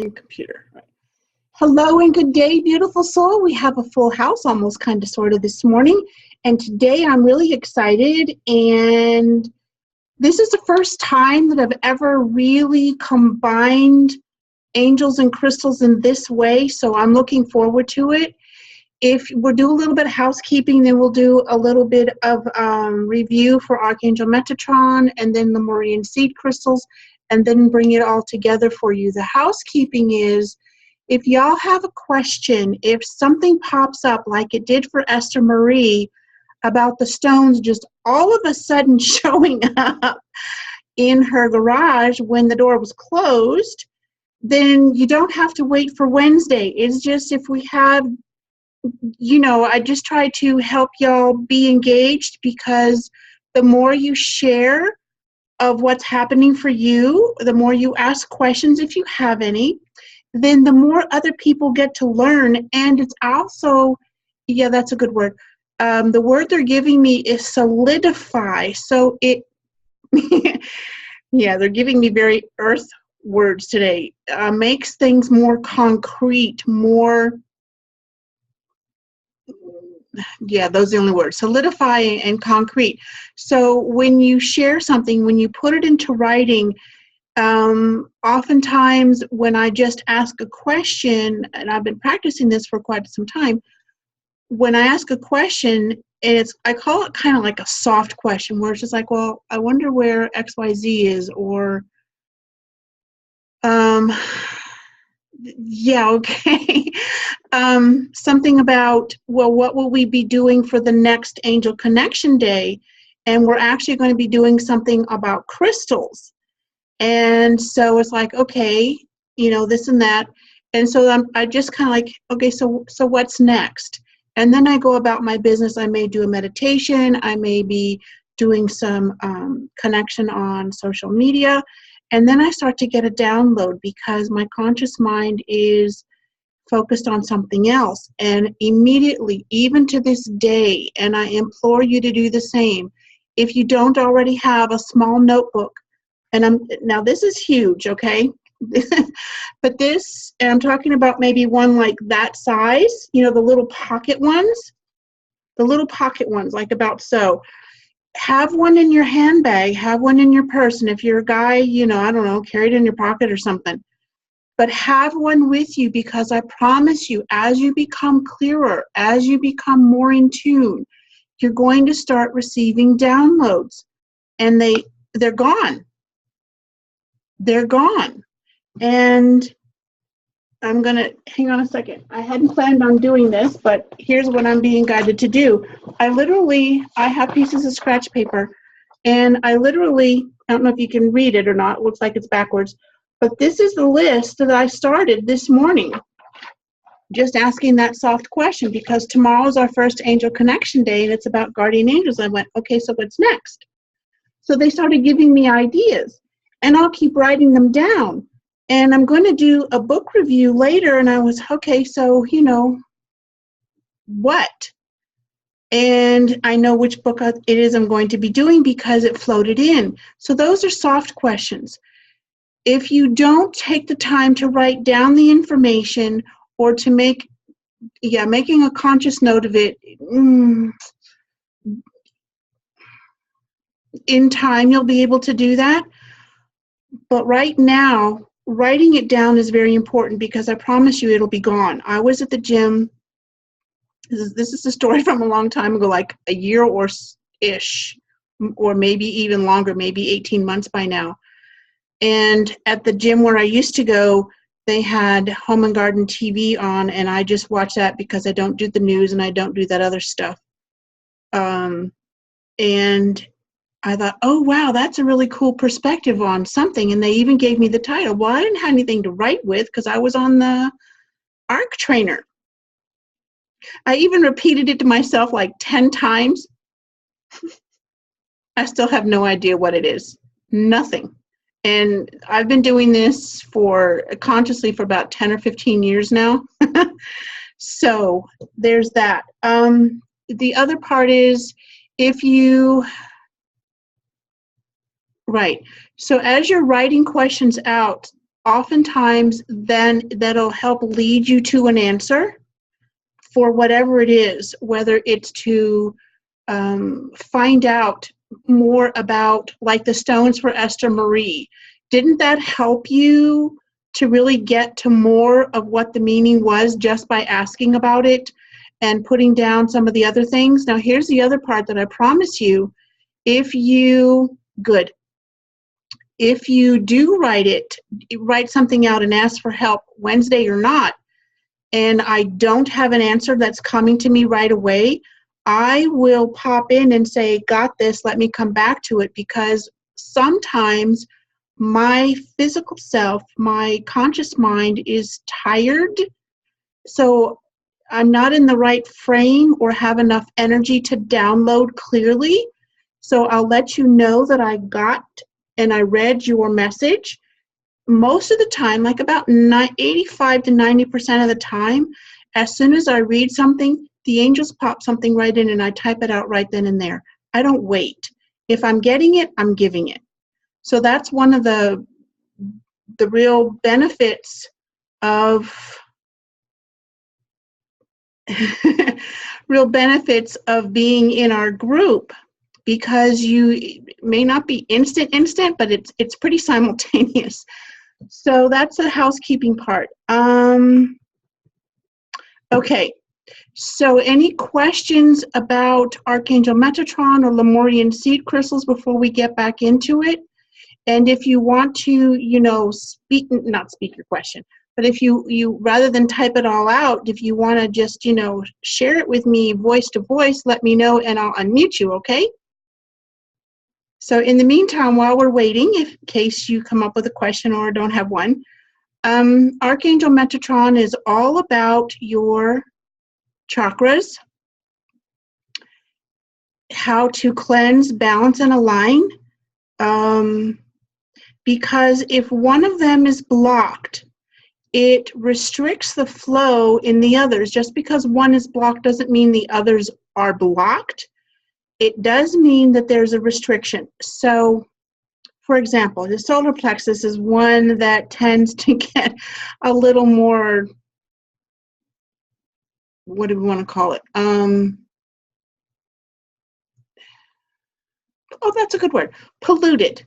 Computer. Right. Hello and good day, beautiful soul. We have a full house, almost kind of sort of this morning. And today I'm really excited. And this is the first time that I've ever really combined angels and crystals in this way. So I'm looking forward to it. If we'll do a little bit of housekeeping, then we'll do a little bit of review for Archangel Metatron and then Lemurian seed crystals, and then bring it all together for you. The housekeeping is, if y'all have a question, if something pops up like it did for Esther Marie about the stones just all of a sudden showing up in her garage when the door was closed, then you don't have to wait for Wednesday. It's just if we have, I just try to help y'all be engaged, because the more you share of what's happening for you, the more you ask questions if you have any, then the more other people get to learn. And it's also, yeah, that's a good word. The word they're giving me is solidify. So it, yeah, they're giving me very earth words today. Makes things more concrete, more, yeah, those are the only words, solidify and concrete. So when you share something, when you put it into writing, oftentimes when I just ask a question, and I've been practicing this for quite some time, when I ask a question, I call it kind of like a soft question, where it's just like, well, I wonder where XYZ is, or, yeah, okay. Something about, well, what will we be doing for the next Angel Connection Day? And we're actually going to be doing something about crystals. And so it's like, okay, this and that. And so I just kind of like, okay, so what's next? And then I go about my business. I may do a meditation. I may be doing some connection on social media. And then I start to get a download, because my conscious mind is focused on something else. And immediately, even to this day, and I implore you to do the same, if you don't already have a small notebook, and now this is huge, okay? But this, and I'm talking about maybe one like that size, the little pocket ones, like about so. Have one in your handbag, have one in your purse, and if you're a guy, I don't know, carry it in your pocket or something. But have one with you, because I promise you, as you become clearer, as you become more in tune, you're going to start receiving downloads, and they're gone. They're gone. And I'm going to, hang on a second. I hadn't planned on doing this, but here's what I'm being guided to do. I have pieces of scratch paper, and I don't know if you can read it or not. It looks like it's backwards. But this is the list that I started this morning, just asking that soft question, because tomorrow's our first Angel Connection Day, and it's about guardian angels. I went, okay, so what's next? So they started giving me ideas, and I'll keep writing them down. And I'm going to do a book review later, and I was, okay, so, what? And I know which book it is I'm going to be doing, because it floated in. So those are soft questions. If you don't take the time to write down the information, or to making a conscious note of it, in time you'll be able to do that. But right now, writing it down is very important, because I promise you it'll be gone. I was at the gym. This is a story from a long time ago, like a year or ish, or maybe even longer, maybe 18 months by now. And at the gym where I used to go, they had Home and Garden TV on, and I just watch that because I don't do the news and I don't do that other stuff. And I thought, oh, wow, that's a really cool perspective on something. And they even gave me the title. Well, I didn't have anything to write with, because I was on the ARC trainer. I even repeated it to myself like 10 times. I still have no idea what it is. Nothing. And I've been doing this consciously for about 10 or 15 years now. So there's that. The other part is, right. So as you're writing questions out, oftentimes then that'll help lead you to an answer for whatever it is, whether it's to find out more about, like the stones for Esther Marie. Didn't that help you to really get to more of what the meaning was just by asking about it and putting down some of the other things? Now, here's the other part that I promise you. If you do write something out and ask for help Wednesday or not, and I don't have an answer that's coming to me right away, I will pop in and say, got this, let me come back to it, because sometimes my physical self, my conscious mind is tired, so I'm not in the right frame or have enough energy to download clearly. So I'll let you know that I got and I read your message. Most of the time, like about 85 to 90% of the time, as soon as I read something, the angels pop something right in and I type it out right then and there. I don't wait. If I'm getting it, I'm giving it. So that's one of the real benefits of being in our group, because you may not be instant, but it's pretty simultaneous. So that's the housekeeping part. Okay, so any questions about Archangel Metatron or Lemurian seed crystals before we get back into it? And if you want to, not speak your question, but if you rather than type it all out, if you want to just, share it with me voice to voice, let me know and I'll unmute you, okay? So in the meantime, while we're waiting, in case you come up with a question or don't have one, Archangel Metatron is all about your chakras, how to cleanse, balance, and align. Because if one of them is blocked, it restricts the flow in the others. Just because one is blocked doesn't mean the others are blocked. It does mean that there's a restriction. So, for example, the solar plexus is one that tends to get a little more, what do we want to call it? Oh, that's a good word. Polluted.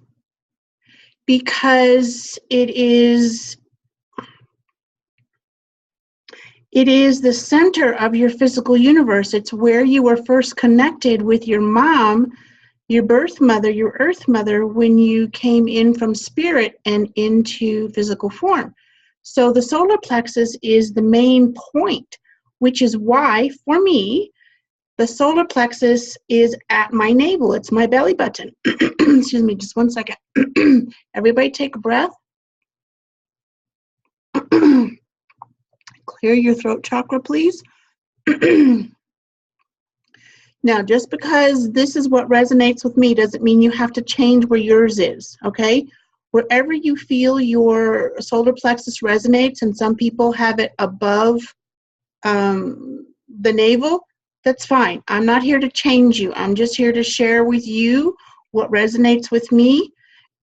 Because it is the center of your physical universe. It's where you were first connected with your mom, your birth mother, your earth mother, when you came in from spirit and into physical form. So the solar plexus is the main point, which is why, for me, the solar plexus is at my navel. It's my belly button. Excuse me, just one second. Everybody take a breath. Clear your throat chakra, please. Now, just because this is what resonates with me doesn't mean you have to change where yours is, okay? Wherever you feel your solar plexus resonates, and some people have it above the navel, that's fine. I'm not here to change you. I'm just here to share with you what resonates with me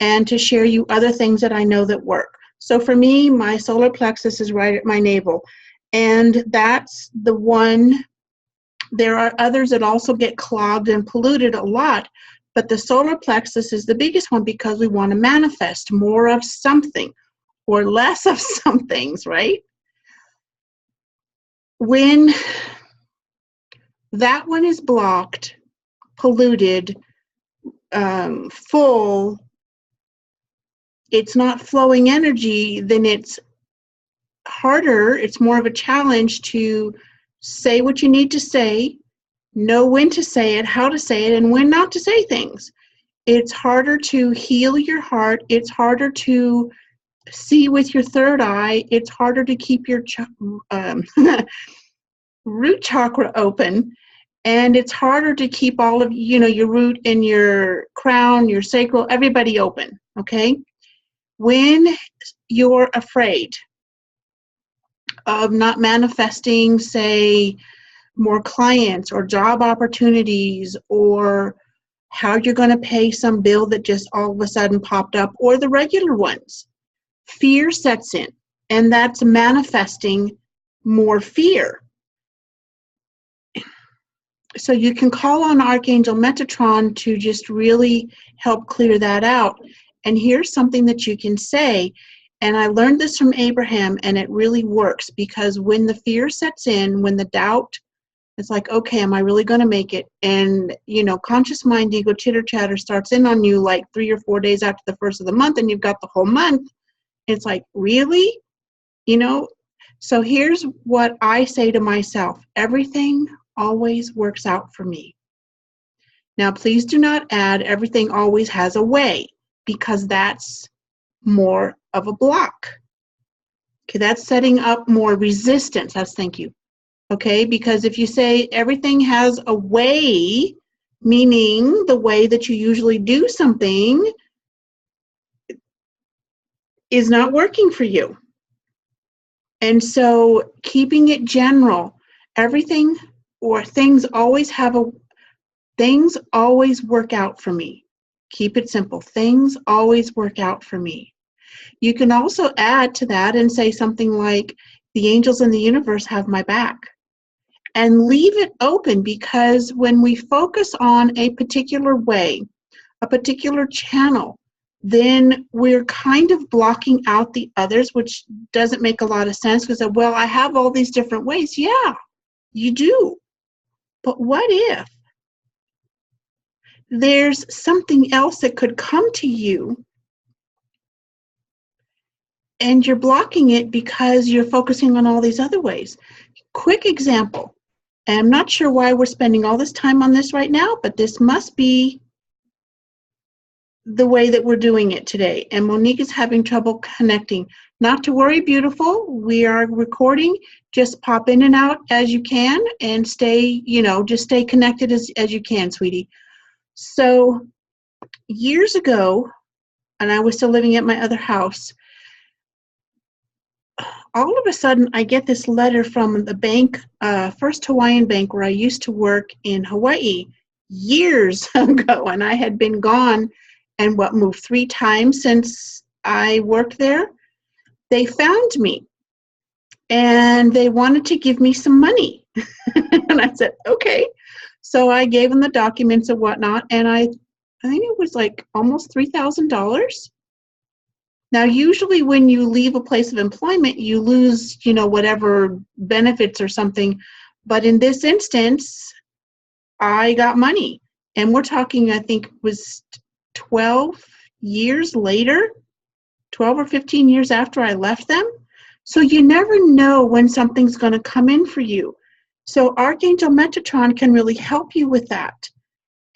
and to share you other things that I know that work. So for me, my solar plexus is right at my navel. And that's the one. There are others that also get clogged and polluted a lot, but the solar plexus is the biggest one because we want to manifest more of something or less of some things, right? When that one is blocked, polluted, full, it's not flowing energy, then it's harder, it's more of a challenge to say what you need to say, know when to say it, how to say it, and when not to say things. It's harder to heal your heart. It's harder to see with your third eye. It's harder to keep your root chakra open. And it's harder to keep all of, your root and your crown, your sacral, everybody open, okay? When you're afraid of not manifesting, say, more clients or job opportunities, or how you're going to pay some bill that just all of a sudden popped up, or the regular ones. fear sets in, and that's manifesting more fear. So you can call on Archangel Metatron to just really help clear that out. And here's something that you can say, and I learned this from Abraham, and it really works, because when the fear sets in, when the doubt, it's like, okay, am I really going to make it? And, you know, conscious mind, ego, chitter chatter starts in on you like 3 or 4 days after the first of the month, and you've got the whole month. It's like, really? You know? So here's what I say to myself. Everything always works out for me. Now, please do not add everything always has a way, because that's more of a block. Okay, that's setting up more resistance. That's thank you. Okay, because if you say everything has a way, meaning the way that you usually do something is not working for you. And so keeping it general, everything or things always work out for me. Keep it simple. Things always work out for me. You can also add to that and say something like, the angels in the universe have my back. And leave it open, because when we focus on a particular way, a particular channel, then we're kind of blocking out the others, which doesn't make a lot of sense, because, well, I have all these different ways. Yeah, you do. But what if there's something else that could come to you and you're blocking it because you're focusing on all these other ways? Quick example. And I'm not sure why we're spending all this time on this right now, but this must be the way that we're doing it today. And Monique is having trouble connecting. Not to worry, beautiful. We are recording. Just pop in and out as you can and stay, just stay connected as you can, sweetie. So years ago, and I was still living at my other house, all of a sudden I get this letter from the bank, First Hawaiian Bank, where I used to work in Hawaii years ago, and I had been gone and moved 3 times since I worked there. They found me and they wanted to give me some money. And I said, okay. So I gave them the documents and whatnot, and I think it was like almost $3,000. Now, usually when you leave a place of employment, you lose, whatever benefits or something. But in this instance, I got money. And we're talking, I think, was 12 years later, 12 or 15 years after I left them. So you never know when something's going to come in for you. So Archangel Metatron can really help you with that.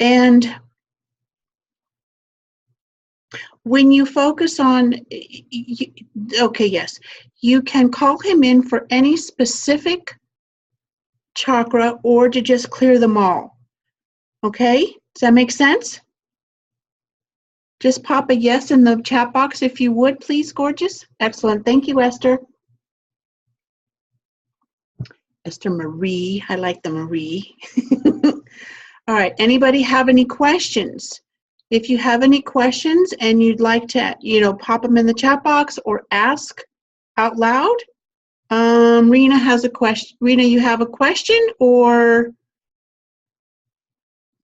And when you focus on, okay, yes, you can call him in for any specific chakra or to just clear them all. Okay? Does that make sense? Just pop a yes in the chat box if you would, please, gorgeous. Excellent. Thank you, Esther. Esther Marie. I like the Marie. All right. Anybody have any questions? If you have any questions and you'd like to, pop them in the chat box or ask out loud. Rena has a question. Rena, you have a question, or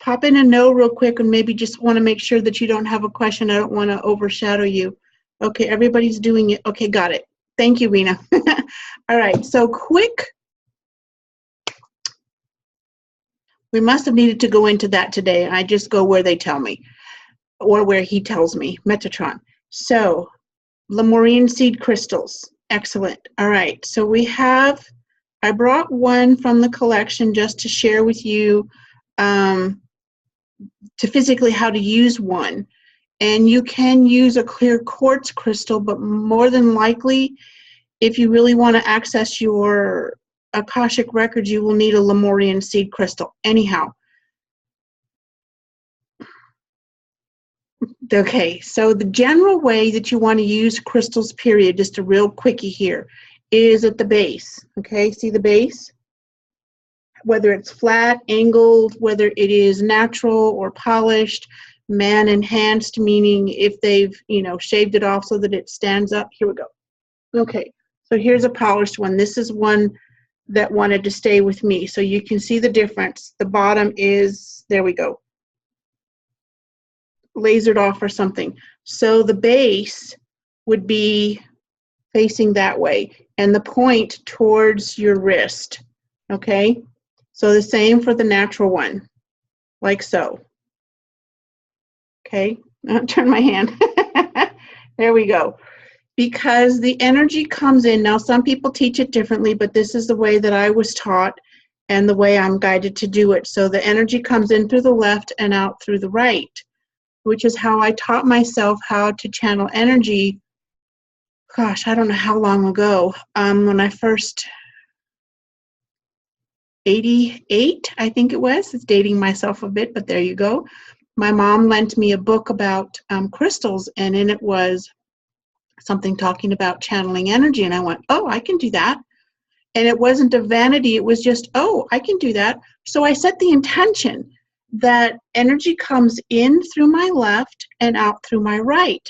pop in a no real quick and maybe just want to make sure that you don't have a question. I don't want to overshadow you. Okay, everybody's doing it. Okay, got it. Thank you, Rena. All right, so quick. We must have needed to go into that today. I just go where they tell me, or where he tells me, Metatron. So, Lemurian seed crystals. Excellent. All right, so I brought one from the collection just to share with you to physically how to use one. And you can use a clear quartz crystal, but more than likely, if you really want to access your Akashic records, you will need a Lemurian seed crystal. Anyhow. Okay, so the general way that you want to use crystals, period, just a real quickie here, is at the base. Okay, see the base? Whether it's flat, angled, whether it is natural or polished, Man enhanced, meaning if they've, shaved it off so that it stands up. Here we go. Okay, so here's a polished one. This is one that wanted to stay with me. So you can see the difference. The bottom is, there we go, lasered off or something. So the base would be facing that way and the point towards your wrist. Okay, so the same for the natural one, like so. Okay, I'll turn my hand. There we go. Because the energy comes in. Now, some people teach it differently, but this is the way that I was taught and the way I'm guided to do it. So the energy comes in through the left and out through the right, which is how I taught myself how to channel energy. Gosh, I don't know how long ago. When I first, 88, I think it was. It's dating myself a bit, but there you go. My mom lent me a book about crystals, and in it was something talking about channeling energy, and I went, oh, I can do that. And it wasn't a vanity, it was just, oh, I can do that. So I set the intention that energy comes in through my left and out through my right.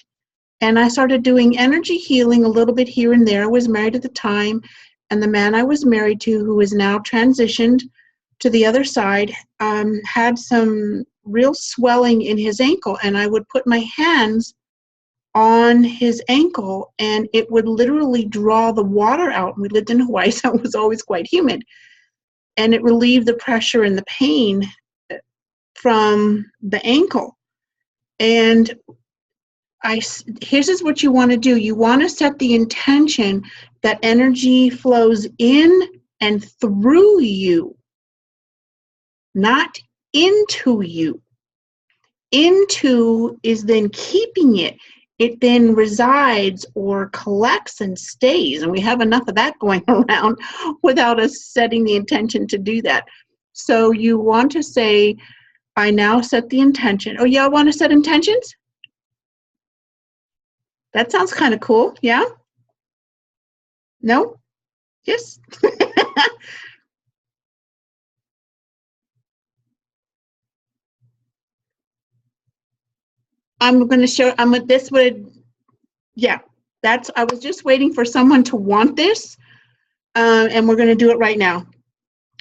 And I started doing energy healing a little bit here and there. I was married at the time, and the man I was married to, who is now transitioned to the other side, had some real swelling in his ankle, and I would put my hands on his ankle and it would literally draw the water out. We lived in Hawaii, so it was always quite humid, and it relieved the pressure and the pain from the ankle. And here's is what you want to do. You want to set the intention that energy flows in and through you, not into you. Into is then keeping it. It then resides or collects and stays. And we have enough of that going around without us setting the intention to do that. So you want to say, I now set the intention. Oh, y'all want to set intentions? That sounds kind of cool. Yeah? No? Yes? I'm going to show, this would, yeah, I was just waiting for someone to want this, and we're going to do it right now.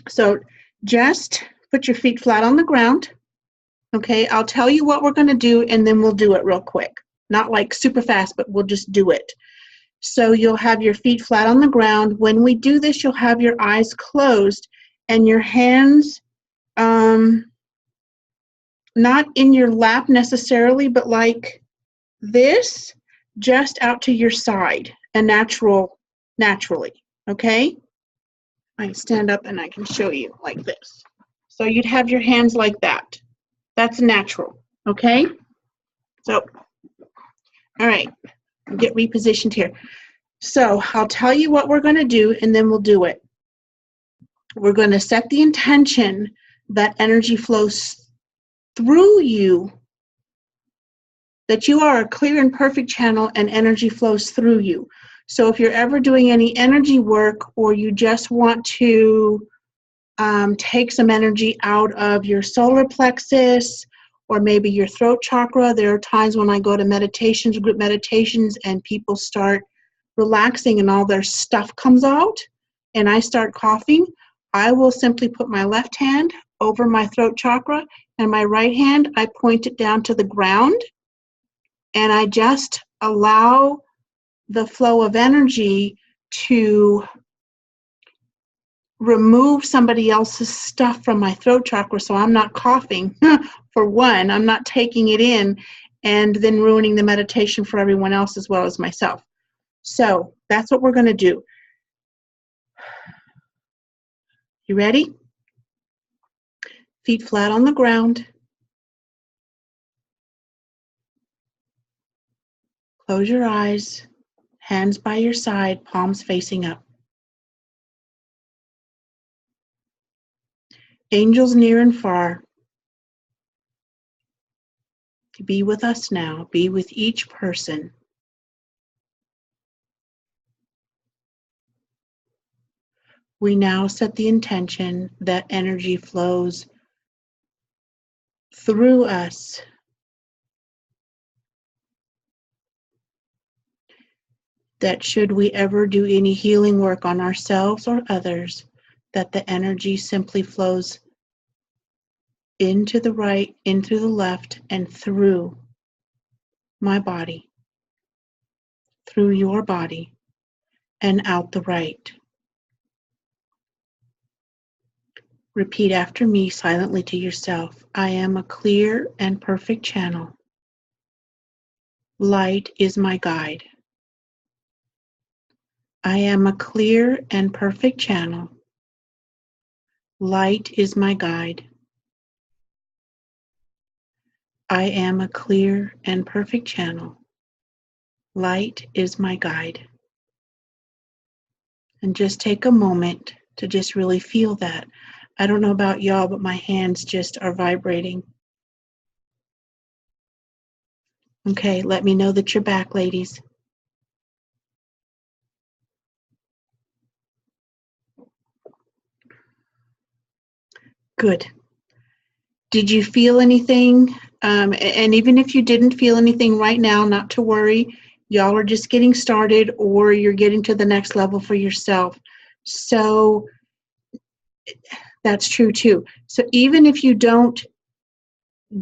So just put your feet flat on the ground. Okay, I'll tell you what we're going to do, and then we'll do it real quick. Not like super fast, but we'll just do it. So you'll have your feet flat on the ground. When we do this, you'll have your eyes closed and your hands not in your lap necessarily, but like this, just out to your side, and naturally, okay? I can stand up and I can show you like this. So you'd have your hands like that. That's natural, okay? So, all right, get repositioned here. So I'll tell you what we're going to do, and then we'll do it. We're going to set the intention that energy flows through you, that you are a clear and perfect channel and energy flows through you. So if you're ever doing any energy work, or you just want to take some energy out of your solar plexus or maybe your throat chakra, there are times when I go to meditations, group meditations, and people start relaxing and all their stuff comes out and I start coughing. I will simply put my left hand over my throat chakra and my right hand, I point it down to the ground, and I just allow the flow of energy to remove somebody else's stuff from my throat chakra, so I'm not coughing. For one, I'm not taking it in and then ruining the meditation for everyone else as well as myself. So that's what we're going to do. You ready? Feet flat on the ground. Close your eyes, hands by your side, palms facing up. Angels near and far, be with us now. Be with each person. We now set the intention that energy flows through us that should we ever do any healing work on ourselves or others, that the energy simply flows into the right, into the left, and through my body, through your body, and out the right. Repeat after me silently to yourself. I am a clear and perfect channel. Light is my guide. I am a clear and perfect channel. Light is my guide. I am a clear and perfect channel. Light is my guide. And just take a moment to just really feel that. I don't know about y'all, but my hands just are vibrating. Okay, let me know that you're back, ladies. Good. Did you feel anything? And even if you didn't feel anything right now, not to worry. Y'all are just getting started, or you're getting to the next level for yourself. So that's true too. So even if you don't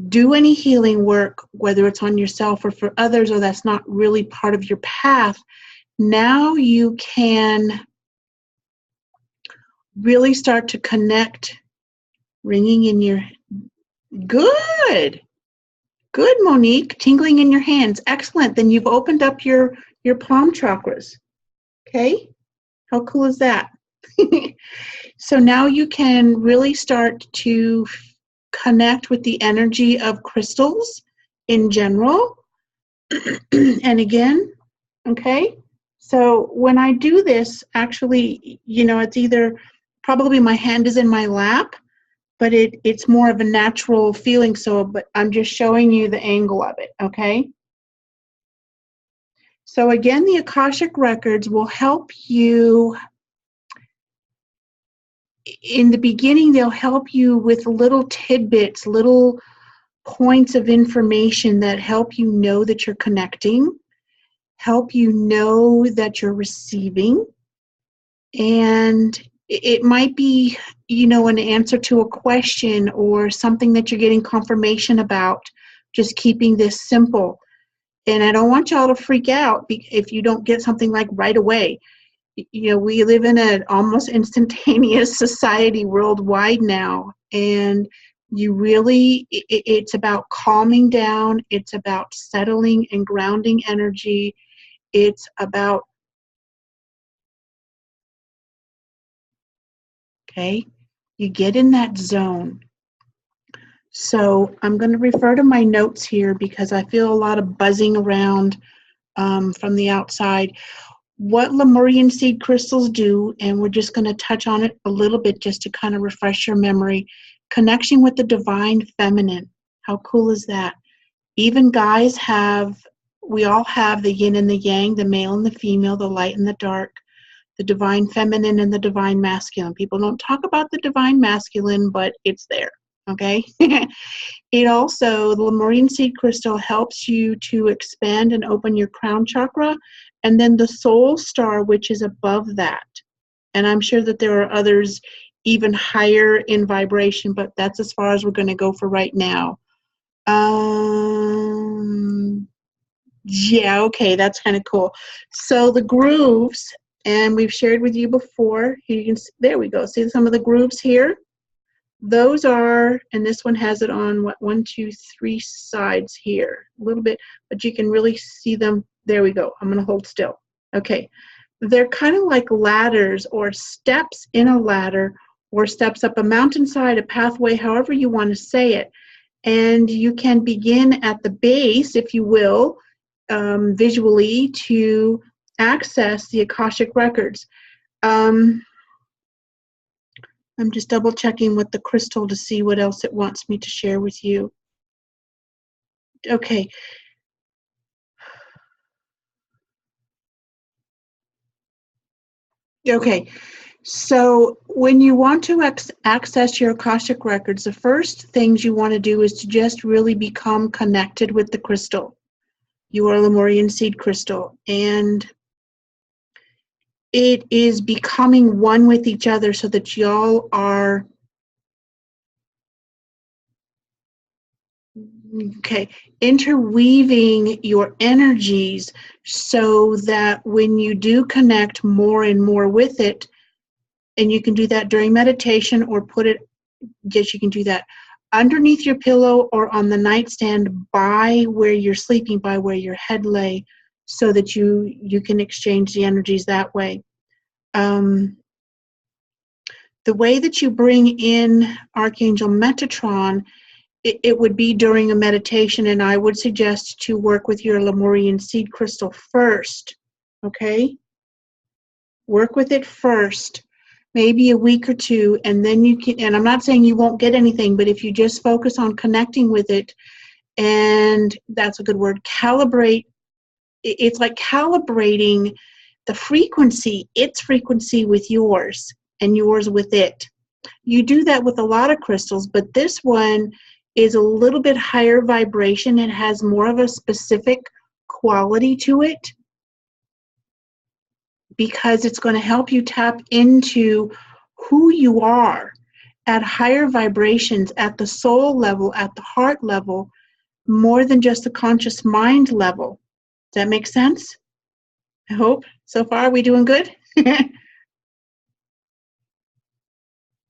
do any healing work, whether it's on yourself or for others, or that's not really part of your path, now you can really start to connect, ringing in your, good, Monique, tingling in your hands, excellent. Then you've opened up your palm chakras, okay? How cool is that? So now you can really start to connect with the energy of crystals in general. And again, okay? So when I do this, actually, it's either probably my hand is in my lap, but it's more of a natural feeling. So, but I'm just showing you the angle of it, okay? So again, the Akashic Records will help you. In the beginning, they'll help you with little tidbits, little points of information that help you know that you're connecting, help you know that you're receiving. And it might be, an answer to a question or something that you're getting confirmation about, just keeping this simple. And I don't want y'all to freak out if you don't get something like right away. We live in an almost instantaneous society worldwide now, and it's about calming down, it's about settling and grounding energy, it's about, okay, you get in that zone. So I'm going to refer to my notes here because I feel a lot of buzzing around from the outside. What Lemurian seed crystals do, and we're just going to touch on it a little bit just to kind of refresh your memory. Connection with the divine feminine. How cool is that? Even guys we all have the yin and the yang, the male and the female, the light and the dark, the divine feminine and the divine masculine. People don't talk about the divine masculine, but it's there, okay? It also, the Lemurian seed crystal helps you to expand and open your crown chakra, and then the soul star, which is above that. And I'm sure that there are others even higher in vibration, but that's as far as we're going to go for right now. Yeah, okay, that's kind of cool. So the grooves, and we've shared with you before. You can see, there we go. See some of the grooves here? Those are, and this one has it on, 1, 2, 3 sides here. A little bit, but you can really see them. There we go. I'm going to hold still. Okay. They're kind of like ladders or steps in a ladder, or steps up a mountainside, a pathway, however you want to say it. And you can begin at the base, if you will, visually, to access the Akashic Records. I'm just double checking with the crystal to see what else it wants me to share with you. Okay. Okay. So when you want to access your Akashic Records, the first things you want to do is to just really become connected with the crystal. You are a Lemurian seed crystal. And it is becoming one with each other so that y'all are, okay, interweaving your energies so that when you do connect more and more with it, and you can do that during meditation or put it, yes, you can do that underneath your pillow or on the nightstand by where you're sleeping, by where your head lay, so that you can exchange the energies that way. The way that you bring in Archangel Metatron, it would be during a meditation, and I would suggest to work with your Lemurian seed crystal first, okay? Work with it first, maybe a week or two, and then you can, and I'm not saying you won't get anything, but if you just focus on connecting with it, and that's a good word, calibrate, it's like calibrating the frequency, its frequency with yours, and yours with it. You do that with a lot of crystals, but this one is a little bit higher vibration. It has more of a specific quality to it because it's going to help you tap into who you are at higher vibrations, at the soul level, at the heart level, more than just the conscious mind level. Does that make sense? I hope. So far, are we doing good?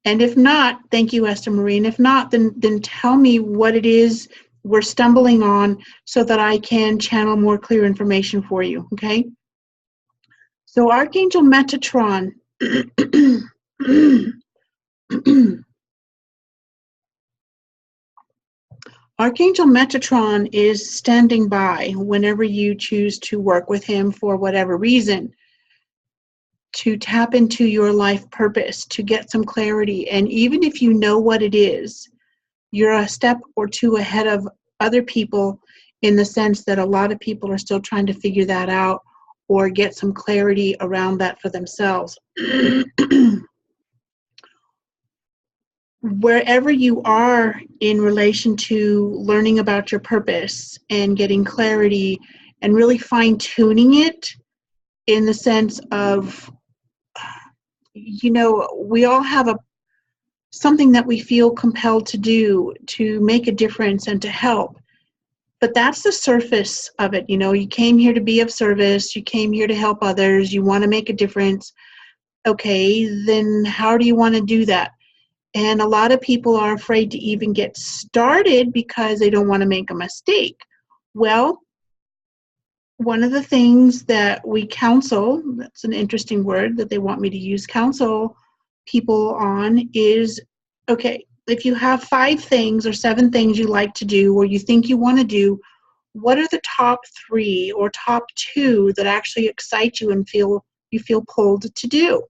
And if not, thank you, Esther Marine. If not, then tell me what it is we're stumbling on so that I can channel more clear information for you, okay? So Archangel Metatron, Archangel Metatron is standing by whenever you choose to work with him for whatever reason, to tap into your life purpose, to get some clarity. And even if you know what it is, you're a step or two ahead of other people in the sense that a lot of people are still trying to figure that out or get some clarity around that for themselves. Wherever you are in relation to learning about your purpose and getting clarity and really fine-tuning it in the sense of, you know, we all have something that we feel compelled to do to make a difference and to help. But that's the surface of it. You know, you came here to be of service, you came here to help others, you want to make a difference. Okay, then how do you want to do that? And a lot of people are afraid to even get started because they don't want to make a mistake. Well, one of the things that we counsel, that's an interesting word that they want me to use, counsel people on is, okay, if you have 5 things or 7 things you like to do or you think you want to do, what are the top 3 or top 2 that actually excite you and you feel pulled to do?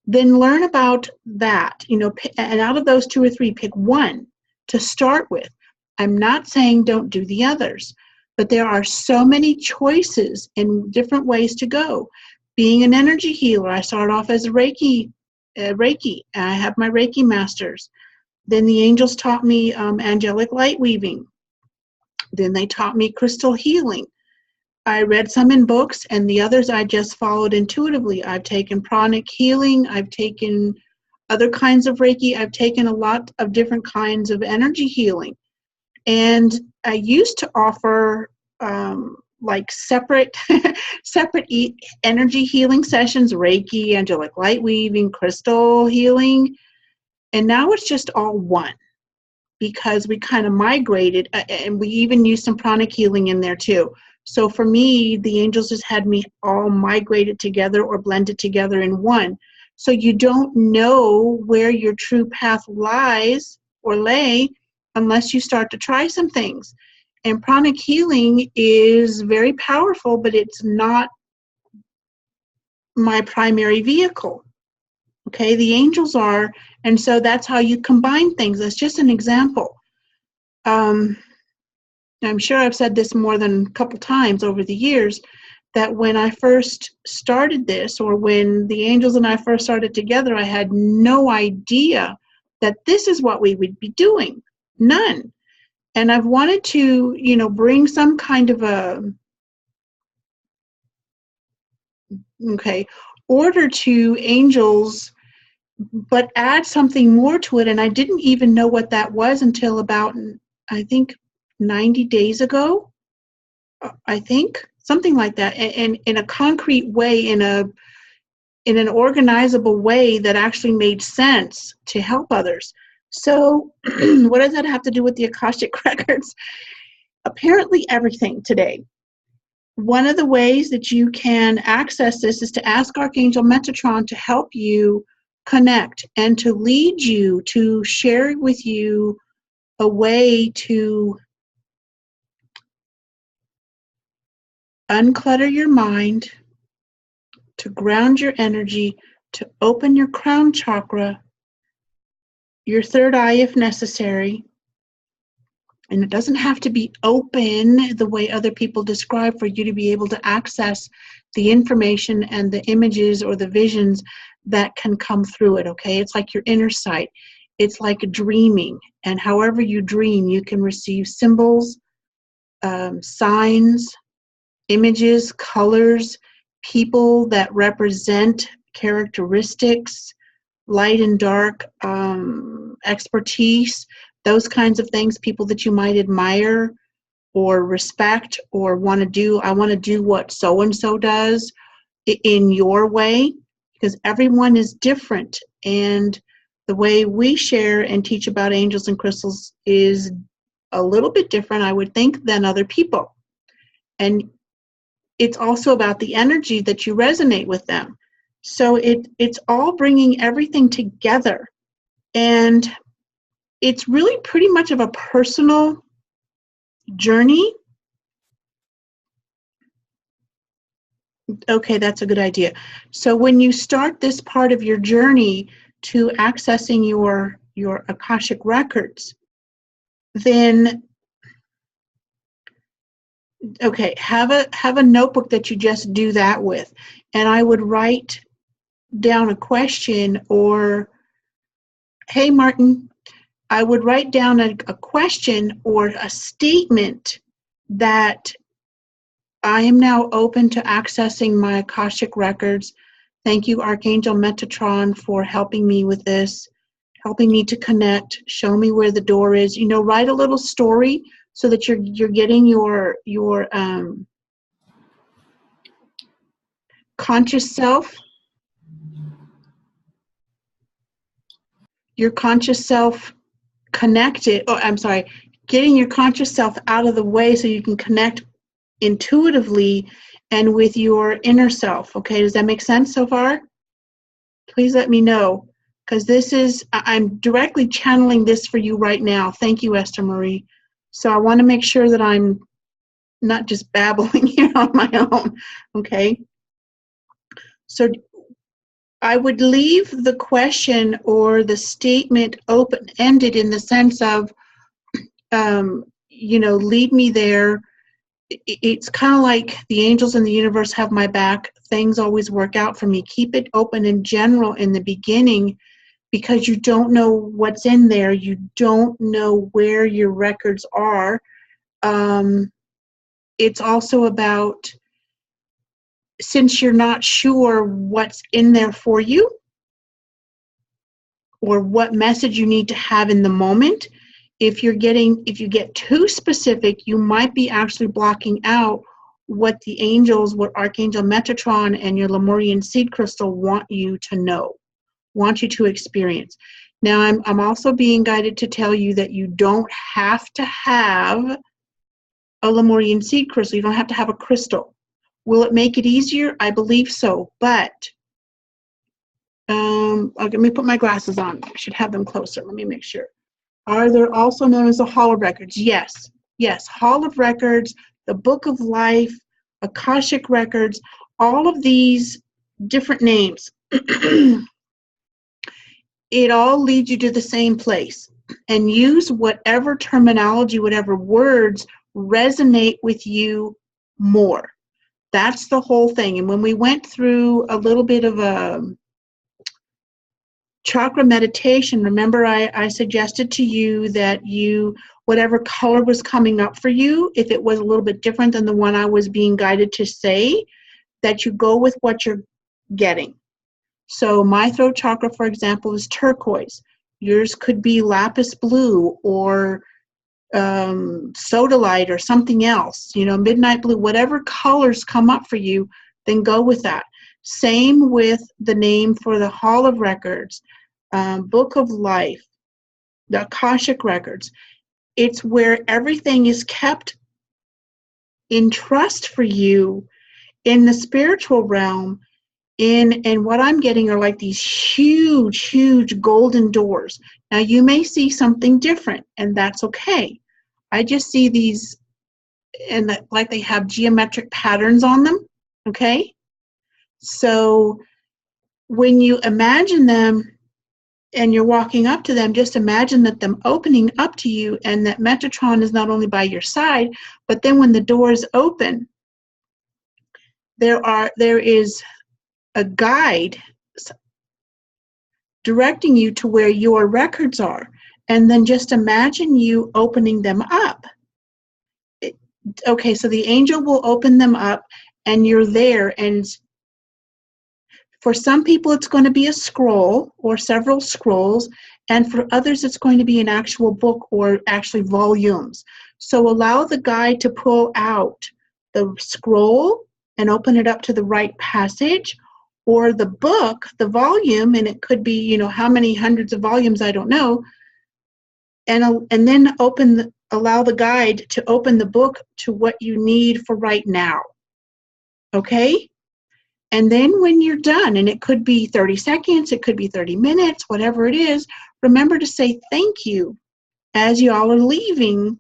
Then learn about that, you know, and out of those 2 or 3, pick one to start with. I'm not saying don't do the others, but there are so many choices and different ways to go. Being an energy healer, I started off as a Reiki, and I have my Reiki masters. Then the angels taught me angelic light weaving. Then they taught me crystal healing. I read some in books, and the others I just followed intuitively. I've taken pranic healing. I've taken other kinds of Reiki. I've taken a lot of different kinds of energy healing. And I used to offer like separate energy healing sessions, Reiki, angelic light weaving, crystal healing. And now it's just all one because we kind of migrated, and we even used some pranic healing in there too. So for me, the angels just had me all migrated together or blended together in one. So you don't know where your true path lies or lay unless you start to try some things. And pranic healing is very powerful, but it's not my primary vehicle. Okay, the angels are, and so that's how you combine things. That's just an example. I'm sure I've said this more than a couple times over the years, that when I first started this, or when the angels and I first started together, I had no idea that this is what we would be doing. None. And I've wanted to, you know, bring some kind of a okay, order to angels, but add something more to it. And I didn't even know what that was until about, I think, 90 days ago. I think something like that, and in a concrete way, in an organizable way that actually made sense to help others. So, what does that have to do with the Akashic records? Apparently, everything today. One of the ways that you can access this is to ask Archangel Metatron to help you connect and to lead you, to share with you a way to unclutter your mind, to ground your energy, to open your crown chakra, your third eye if necessary. And it doesn't have to be open the way other people describe for you to be able to access the information and the images or the visions that can come through it, okay? It's like your inner sight. It's like dreaming. And however you dream, you can receive symbols, signs, images, colors, people that represent characteristics, light and dark, expertise, those kinds of things, people that you might admire or respect or want to do. I want to do what so-and-so does in your way, because everyone is different. And the way we share and teach about angels and crystals is a little bit different, I would think, than other people. And it's also about the energy that you resonate with them. So it's all bringing everything together. And it's really pretty much of a personal journey. Okay, that's a good idea. So when you start this part of your journey to accessing your Akashic records, then okay, have a notebook that you just do that with. And I would write down a question, or hey Martin, I would write down a question or a statement that I am now open to accessing my Akashic records. Thank you, Archangel Metatron, for helping me with this, helping me to connect, show me where the door is. You know, write a little story so that you're getting your conscious self, connected. Oh, I'm sorry, getting your conscious self out of the way so you can connect intuitively and with your inner self. Okay, does that make sense so far? Please let me know, because I'm directly channeling this for you right now. Thank you, Esther Marie. So I want to make sure that I'm not just babbling here on my own. Okay, so I would leave the question or the statement open-ended in the sense of, lead me there. It's kind of like the angels in the universe have my back. Things always work out for me. Keep it open in general in the beginning, because you don't know what's in there. You don't know where your records are. It's also about, since you're not sure what's in there for you or what message you need to have in the moment, if you get too specific, you might be actually blocking out what the angels, what Archangel Metatron and your Lemurian seed crystal want you to know, want you to experience. Now, I'm also being guided to tell you that you don't have to have a Lemurian seed crystal. You don't have to have a crystal. Will it make it easier? I believe so, but let me put my glasses on. I should have them closer. Let me make sure. Are there also known as the Hall of Records? Yes. Yes, Hall of Records, the Book of Life, Akashic Records, all of these different names. It all leads you to the same place. And use whatever terminology, whatever words resonate with you more. That's the whole thing. And when we went through a little bit of a chakra meditation, remember I suggested to you that whatever color was coming up for you, if it was a little bit different than the one I was being guided to say, that you go with what you're getting. So my throat chakra, for example, is turquoise. Yours could be lapis blue or sodalite or something else, midnight blue, whatever colors come up for you, then go with that. Same with the name for the Hall of Records, Book of Life, the Akashic Records. It's where everything is kept in trust for you in the spiritual realm. And what I'm getting are like these huge, huge golden doors. Now, you may see something different, and that's okay. I just see these, and like they have geometric patterns on them, okay? So when you imagine them and you're walking up to them, just imagine that them opening up to you, and that Metatron is not only by your side, but then when the doors open, there is a guide directing you to where your records are. And then just imagine you opening them up. Okay, so the angel will open them up and you're there. And for some people, it's going to be a scroll or several scrolls. And for others, it's going to be an actual book or actually volumes. So allow the guide to pull out the scroll and open it up to the right passage, or the book, the volume, and it could be, how many hundreds of volumes, I don't know, and then allow the guide to open the book to what you need for right now, okay? And then when you're done, and it could be 30 seconds, it could be 30 minutes, whatever it is, remember to say thank you as you all are leaving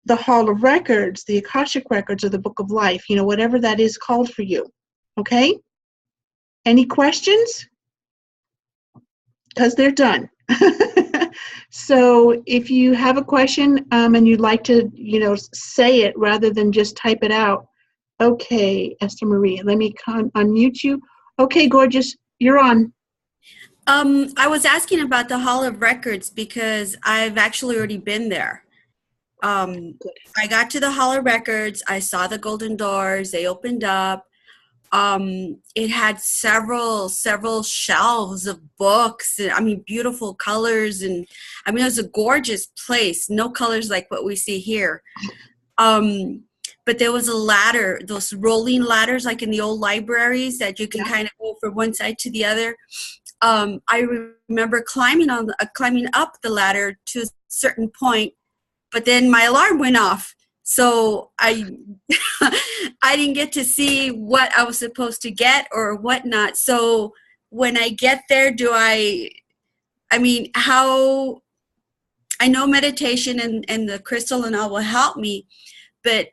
the Hall of Records, the Akashic Records, or the Book of Life, whatever that is called for you, okay? Any questions? Because they're done. So if you have a question and you'd like to, say it rather than just type it out. Okay, Esther Marie, let me unmute you. Okay, gorgeous, you're on. I was asking about the Hall of Records because I've actually already been there. I got to the Hall of Records. I saw the golden doors. They opened up. It had several shelves of books, and beautiful colors, and it was a gorgeous place. No colors like what we see here. But there was a ladder, those rolling ladders like in the old libraries that you can kind of go from one side to the other. I remember climbing up the ladder to a certain point, but then my alarm went off. So I didn't get to see what I was supposed to get or whatnot. So when I get there, how I know meditation and the crystal and all will help me, but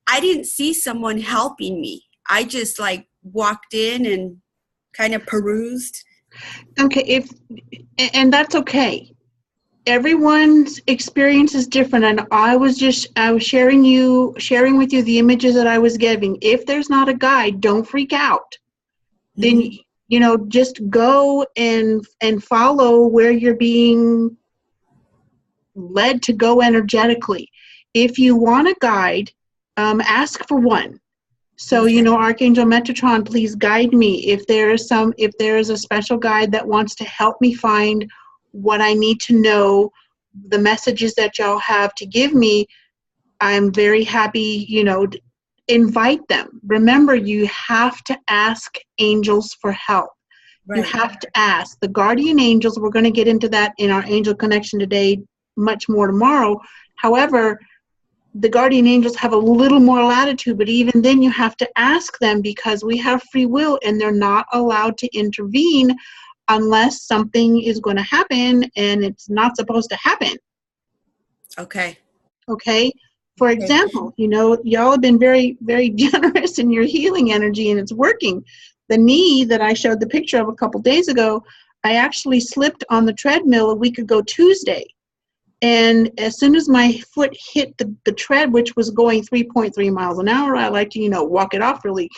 I didn't see someone helping me. I just walked in and kind of perused. Okay, and that's okay. Everyone's experience is different, and I was sharing with you the images that I was giving. If there's not a guide, don't freak out. Mm-hmm. Then just go and follow where you're being led to go energetically. If you want a guide, ask for one. So, Archangel Metatron, please guide me. If there is a special guide that wants to help me find what I need to know, the messages that y'all have to give me, I'm very happy, invite them. Remember, you have to ask angels for help. Right. You have to ask. The guardian angels, we're going to get into that in our angel connection today, much more tomorrow. However, the guardian angels have a little more latitude, but even then you have to ask them, because we have free will and they're not allowed to intervene unless something is going to happen and it's not supposed to happen. Okay. Okay. For example, y'all have been very, very generous in your healing energy, and it's working. The knee that I showed the picture of a couple days ago, I actually slipped on the treadmill a week ago Tuesday. And as soon as my foot hit the tread, which was going 3.3 miles an hour, I like to, walk it off really,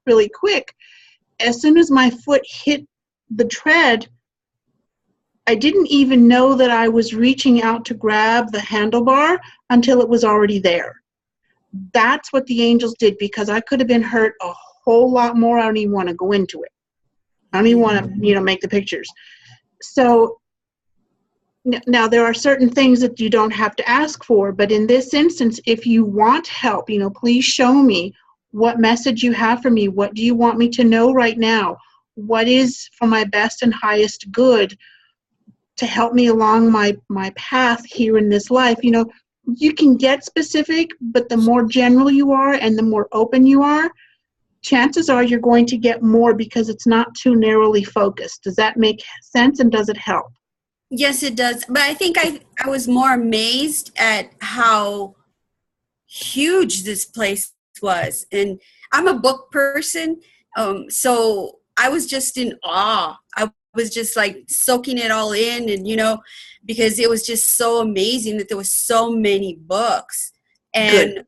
really quick. As soon as my foot hit the tread, I didn't even know that I was reaching out to grab the handlebar until it was already there. That's what the angels did, because I could have been hurt a whole lot more. I don't even want to go into it. I don't even want to, make the pictures. So now there are certain things that you don't have to ask for, but in this instance, if you want help, please show me what message you have for me. What do you want me to know right now? What is for my best and highest good to help me along my path here in this life? You can get specific, but the more general you are and the more open you are, chances are you're going to get more because it's not too narrowly focused. Does that make sense, and does it help? Yes, it does. But I think I was more amazed at how huge this place was. And I'm a book person, so I was just in awe. I was just like soaking it all in, and because it was just so amazing that there was so many books. And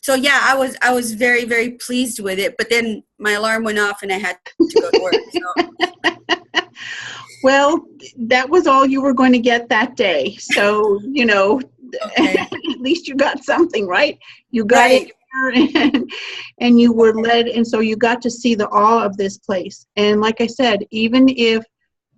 so yeah, I was very, very pleased with it. But then my alarm went off and I had to go to work. So. Well, that was all you were going to get that day. So, Okay. at least you got something, right? You got it and you were led. And so you got to see the awe of this place. And like I said, even if,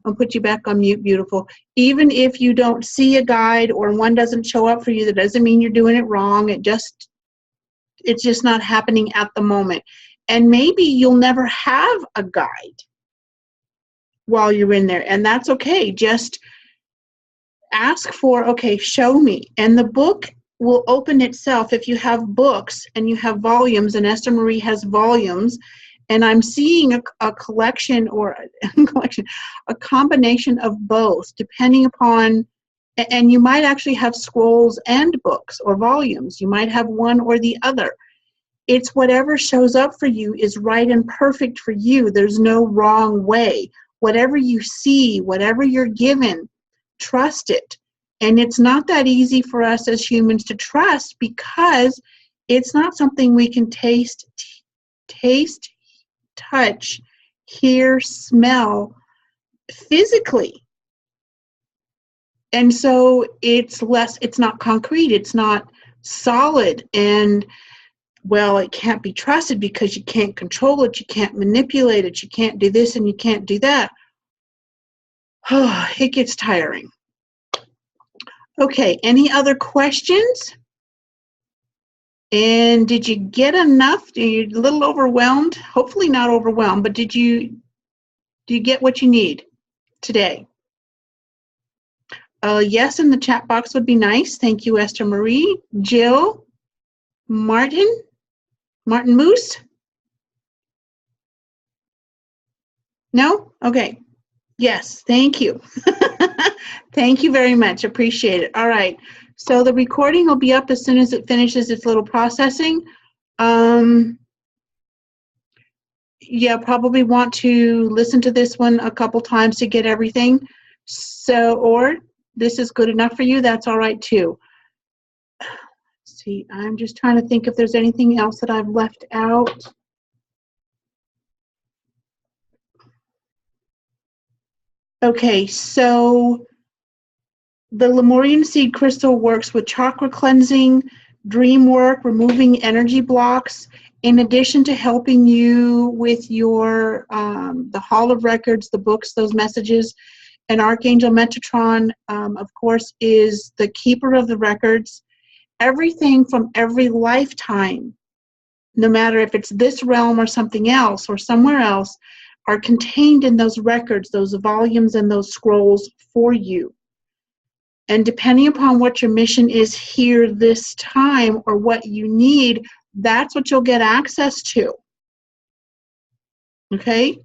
I'll put you back on mute, beautiful. Even if you don't see a guide or one doesn't show up for you, that doesn't mean you're doing it wrong. It's just not happening at the moment. And maybe you'll never have a guide while you're in there, and that's okay. Just ask for, okay, show me. And the book will open itself. If you have books and you have volumes, and Esther Marie has volumes, and I'm seeing a collection or a combination of both, depending upon, and you might actually have scrolls and books or volumes. You might have one or the other. It's whatever shows up for you is right and perfect for you. There's no wrong way. Whatever you see, whatever you're given, trust it. And it's not that easy for us as humans to trust because it's not something we can taste, touch, hear, smell physically. And so it's not concrete, it's not solid, and well, it can't be trusted because you can't control it, you can't manipulate it, you can't do this and you can't do that. Oh, it gets tiring. Okay, any other questions? And did you get enough? Are you a little overwhelmed? Hopefully not overwhelmed, but do you get what you need today? Yes, in the chat box would be nice. Thank you, Esther Marie. Jill, Martin Moose? No? Okay. Yes, thank you. Thank you very much. Appreciate it. All right. So the recording will be up as soon as it finishes its little processing. Yeah, probably want to listen to this one a couple times to get everything. So, or this is good enough for you, that's all right too. Let's see, I'm just trying to think if there's anything else that I've left out. Okay, so the Lemurian seed crystal works with chakra cleansing, dream work, removing energy blocks, in addition to helping you with your the Hall of Records, the books, those messages. And Archangel Metatron, of course, is the keeper of the records. Everything from every lifetime, no matter if it's this realm or something else or somewhere else, are contained in those records, those volumes and those scrolls for you. And depending upon what your mission is here this time or what you need, that's what you'll get access to. Okay?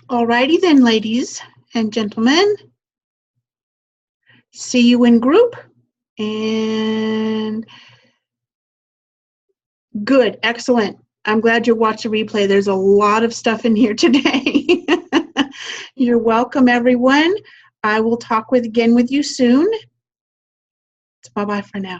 Alrighty then, ladies and gentlemen. See you in group. And good, excellent. I'm glad you watched the replay. There's a lot of stuff in here today. You're welcome, everyone. I will talk again with you soon. Bye-bye for now.